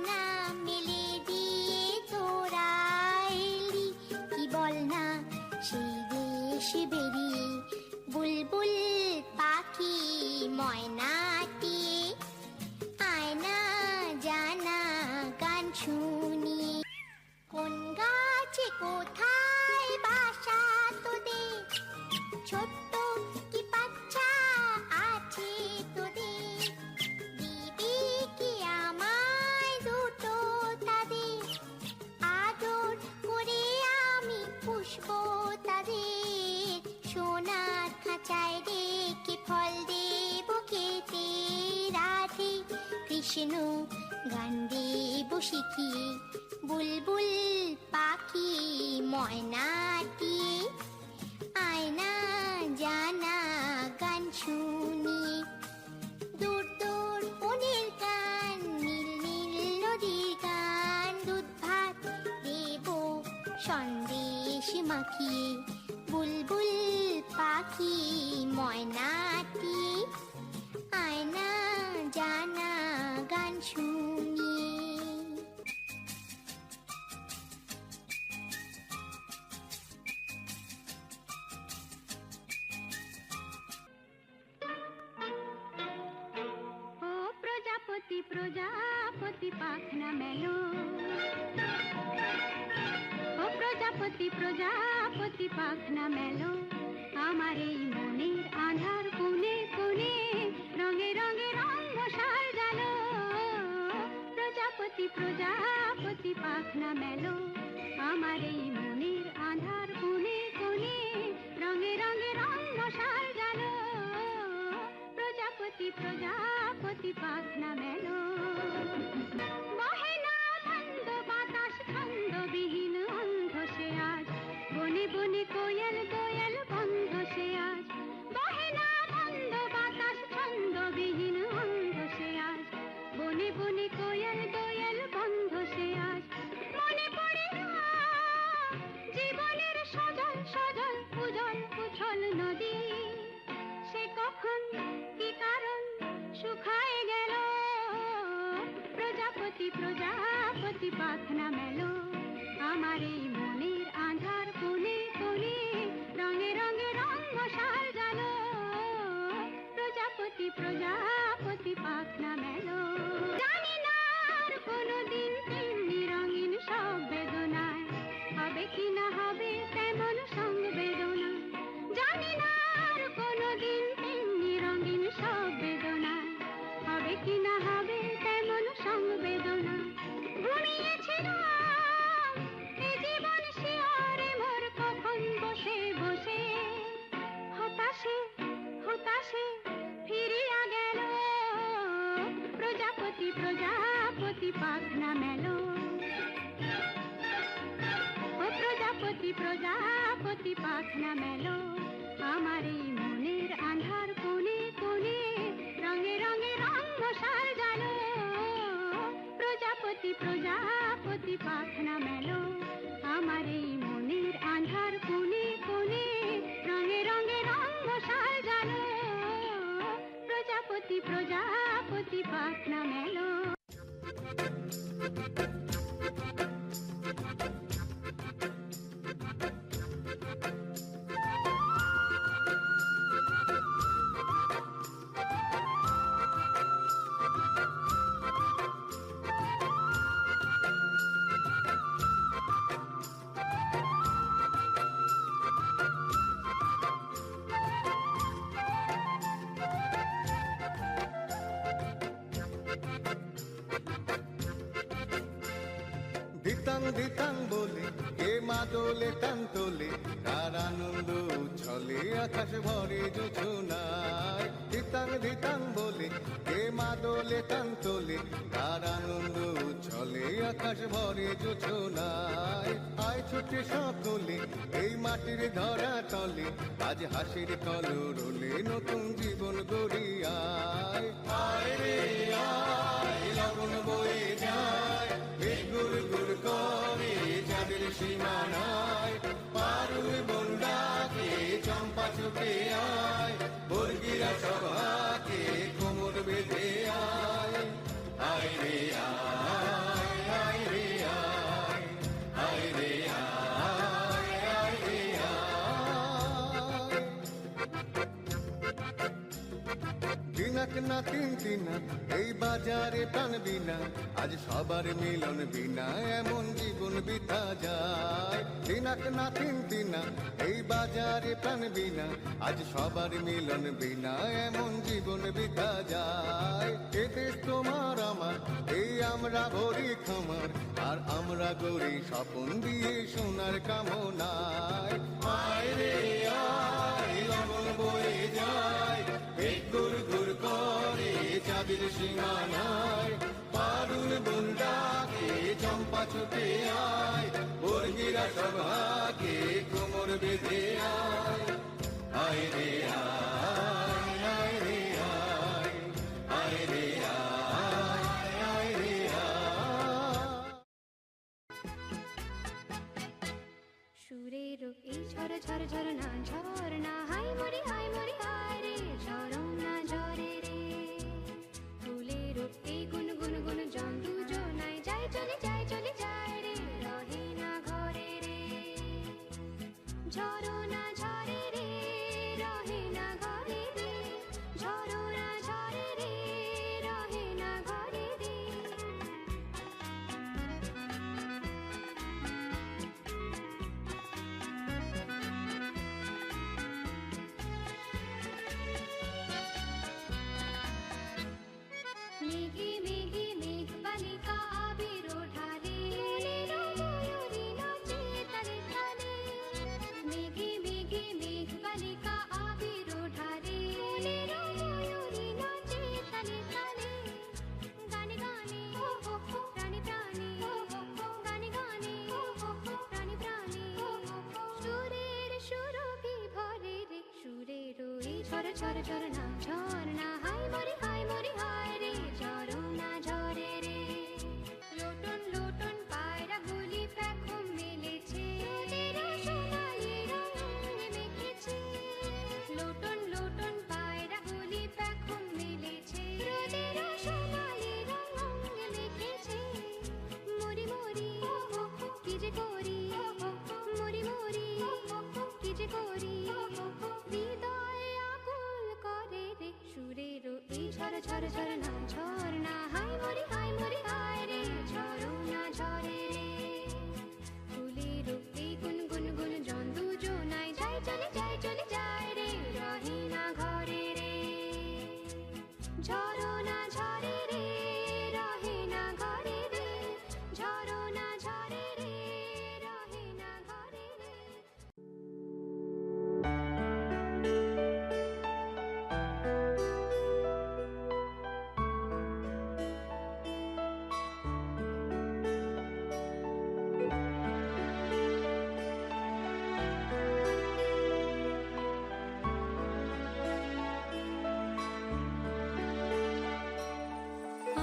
আয়না মেলে দিয়ে তোরা এলি, কি বল না সেই দেশ বেরিয়ে বুলবুল পাখি ময়নাটি আয়না জানা গান শুনিয়ে। কোন গাছে কোথায় বাসা তোদের, ছোট্ট কি বাচ্চা আছে তোদের, দিবি কি আমায় দুটো তাদের, আদর করে আমি পুষবো তাদের, সোনার খাঁচায় রেখে ফল দেব খেতে, রাধে কৃষ্ণ গান দেব শিখিয়ে বুলবুল পাখি ময়নাটি আয়না জানা গান শুনিয়ে। দূর দূর বনের গান, নীল নীল নদীর গান, দুধ ভাত দেব সন্দেশ মাখিয়ে বুলবুল পাখি ময়নাটি আয়না জানা গান শুনিয়ে। প্রজাপতি প্রজাপতি পাখনা মেলো, ও প্রজাপতি প্রজাপতি পাখনা মেলো, আমার এই মনের আধার কোণে কোণে রঙে রঙে রঙ সাজালো। প্রজাপতি প্রজাপতি পাখনা মেলো, আমার এই মনের আধার কোণে কোণে রঙে রঙে রঙ সাজালো। প্রজাপতি প্রজাপতি পাখনা মেলো, বহে না ছন্দ বাতাস ছন্দবিহীন অন্ধ সে আজ, বনে বনে কোয়েল কোয়েল বন্ধ সে আজ, বহে না ছন্দ বাতাস ছন্দবিহীন অন্ধ সে আজ, বনে বনে কোয়েল কোয়েল বন্ধ সে আজ। মনে পড়ে না জীবনের সজল সজল উজল উছল নদী, সে কখন কি কারণ শুকায় গেল। প্রজাপতি প্রজাপতি পাখনা মেলো, আমার এই মনের আধার কোণে কোণে রঙে রঙে রঙ সাজালো। প্রজাপতি প্রজাপতি পাখনা মেলো, জানি না আর কোনোদিন তেমনি রঙিন সব বেদনায় হবে কি না হবে তেমন সংবেদনা, জানি না আর কোনোদিন তেমনি রঙিন সব বেদনায় হবে কি না হবে তেমন সংবেদনা। ঘুমিয়েছিলাম এ জীবন শিয়রে মোর কখন বসে বসে, হতাশে হতাশে ফিরিয়া গেল। প্রজাপতি প্রজাপতি পাখনা মেলো, ও প্রজাপতি প্রজাপতি পাখনা মেলো, আমার এই মনের আধার কোণে কোণে রঙে রঙে রঙ সাজালো। প্রজাপতি প্রজাপতি পাখনা মেলো, আমার এই মনের আধার কোণে কোণে রঙে রঙে রঙ সাজালো। প্রজাপতি প্রজাপতি পাখনা মেলো। দিতাং দিতাং বলে কে মা দোলে টান তোলে, তার আনন্দ উচ্ছলে আকাশ ভরে জোছনায়। দিতাং দিতাং বলে কে মা দোলে টান তোলে, তার আনন্দ উচ্ছলে আকাশ ভরে জোছনায়। আয় ছুটে সকলে এই মাটির ধরা তলে, আজ হাসির কলরলে নতুন জীবন গড়ি আয়। আয় রে আয় লগন বয়ে যায়, গুড় গুড় করে যাদের সীমানায়, পারুল বন্ডাকে চম্পা ছুটে আয়, বর্গিরা সভাকে কোমর বেঁধে আয়। আয় রে আয় এক না তিন তিনা এই বাজারে প্রাণ বিনা, আজ সবার মিলন বিনা এমন জীবন বিতা যায়। তিন এক না তিন তিনা এই বাজারে প্রাণ বিনা, আজ সবার মিলন বিনা এমন জীবন বিতা যায়। এ দেশ তোমার আমার, এই আমরা ভরি খামার, আর আমরা গড়ি স্বপন দিয়ে সোনার কামনায়। আয় রে আয় লগন বয়ে যায়, এই গুর গুর করে চাঁদের সীমানায়। পারুল বুন্দাকে চম্পা ছুটে আয়, বর্গিরা সভাকে কোমর বেঁধে আয়। আয় রে আয়, আয় রে আয়, আয় রে আয়, আয় রে আয়। সুরের এই ঝর ঝর ঝরনা ঝরনা হাই মরি হায় রে ঝরনা ঝরে রে। ফুলের এই গুন গুন গুন জন দুজনায় যায় চলে যায় রে, রহে না ঘরে রে। ঝরনা ঝরে রে, রহে না ঘরে রে, ঝরনা ঝরে রে, রহে না ঘরে রে। মেঘে মেঘে মেঘ বালিকা আবির ওঠালে, ময়ূরী নাচে তালে তালে। মেঘে মেঘে মেঘ বালিকা আবির ওঠালে, ময়ূরী নাচে তালে তালে। গানে গানে প্রাণে প্রাণে, গানে গানে প্রাণে প্রাণে। সুরের সুরভি ভরে রে, সুরের এই ঝর ঝর ঝরনা ঝরনা হাই মরি হায় রে ঝরনা ঝরে রে। লোটন লোটন পায়রা গুলি পেখম মেলেছে, সোনালি রঙ মেখেছে। লোটন লোটন পায়রা গুলি পেখম মেলেছে, সোনালি রঙ মেখেছে। মরি মরি কি যে করি, মরি মরি কি যে করি। হৃদয় আকুল করে রে, সুরের এই ঝর ঝর ঝরনা ঝরনা হাই মরি হায় রে ঝরনা ঝরে রে। ফুলের এই গুন গুন গুন জন দুজনায় যায় চলে যায় রে, রহে না ঘরে রে। ঝরনা ঝরে রে, রহে না ঘরে রে, ঝরনা ঝরে রে, রহে না ঘরে রে।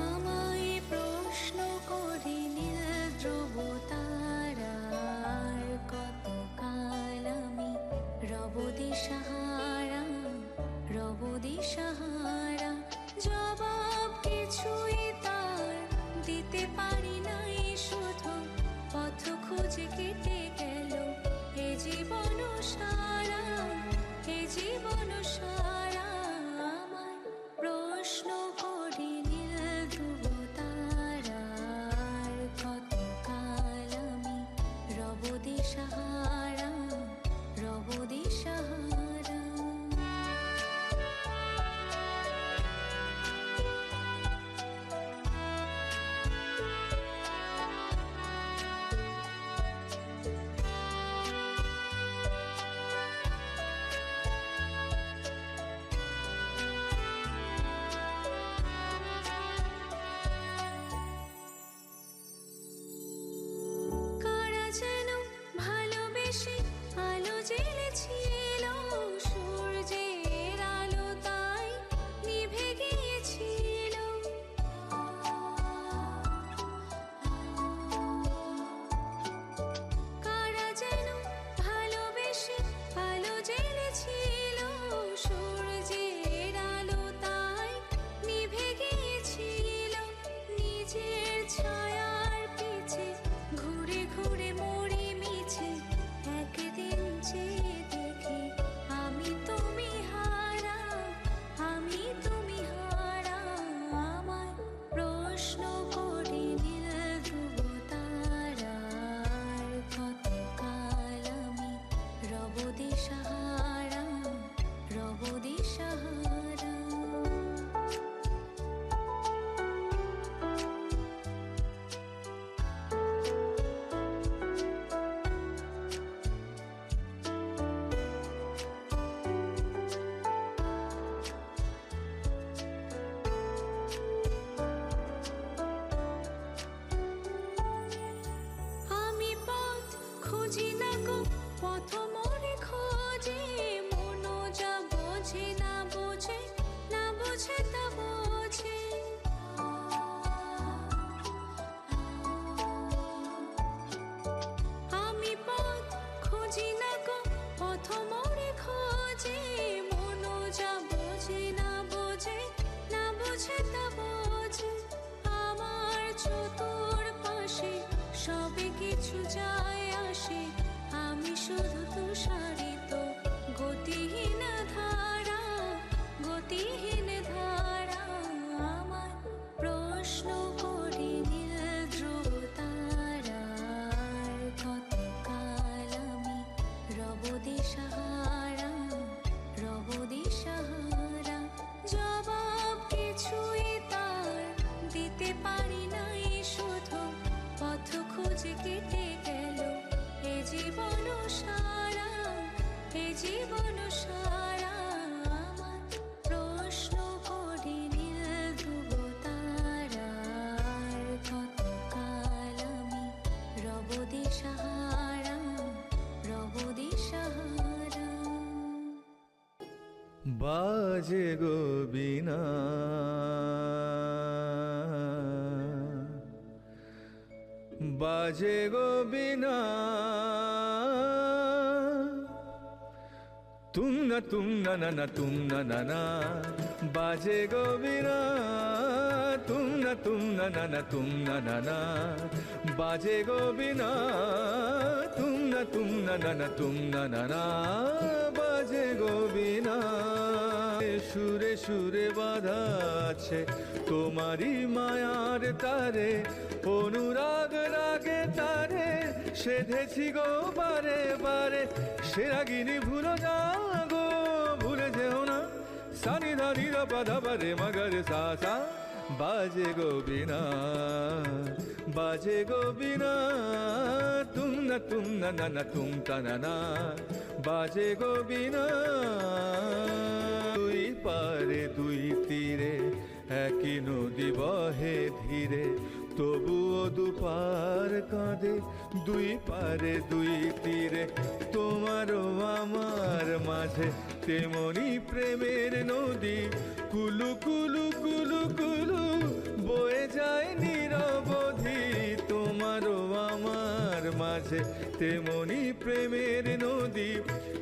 আমায় প্রশ্ন করে নীল ধ্রুব তারার, কতকাল আমি রব দিশাহারা, রব দিশাহারা। জবাব কিছুই তার দিতে পারি নাই, শুধু পথ খুঁজে কেটে গেল এ জীবন সারা, এ জীবন সারা। আমায় প্রশ্ন করি নীল ধ্রুব তারার, কতকাল আমি রব দিশাহারা, রব দিশাহারা। দিশাহারা রব দিশাহারা। বাজে গো বীণা বাজে গো বীণা তুম না না তুম না বাজে গো বীণা তুম না তুম না বাজে গো বীণা তুম না তুম না বাজে গো বীণা। সুরে সুরে বাঁধা আছে তোমারই মায়ার তারে, অনুরাগ রাগে তারে সেধেছি গো বারে বারে। সে রাগিনী ভুলো না গো, ভুলে যেও না, সানি ধানি পাধা বারে মগরে সা বাজে গো বীণা বাজে গো বীণা তুম না তুম তা না বাজে গো বীণা। দুই পারে দুই তীরে একই নদী বহে ধীরে, তবুও দুপার কাঁদে দুই পারে দুই তীরে। তোমারও আমার মাঝে তেমনি প্রেমের নদী, কুলু কুলু কুলু কুলু বয়ে যায় নিরবধি। তোমারও আমার মাঝে তেমনি প্রেমের নদী,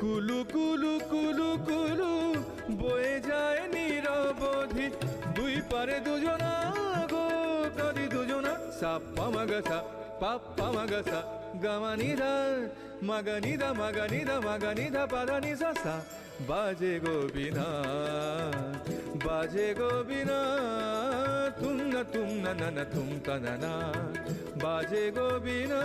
কুলু কুলু কুলু কুলু বয়ে যায় নিরবধি। দুই পারে দুজনা গো কাঁদি দুজনা, সাপ্পা মাগাসা পাপ্পা মাগাসা গামানিদা মাগানিদা মাগানিদা মাগানিদা পাদানি সা বাজে গো বীণা বাজে গো বীণা তুম না তুম তা না বাজে গো বীণা।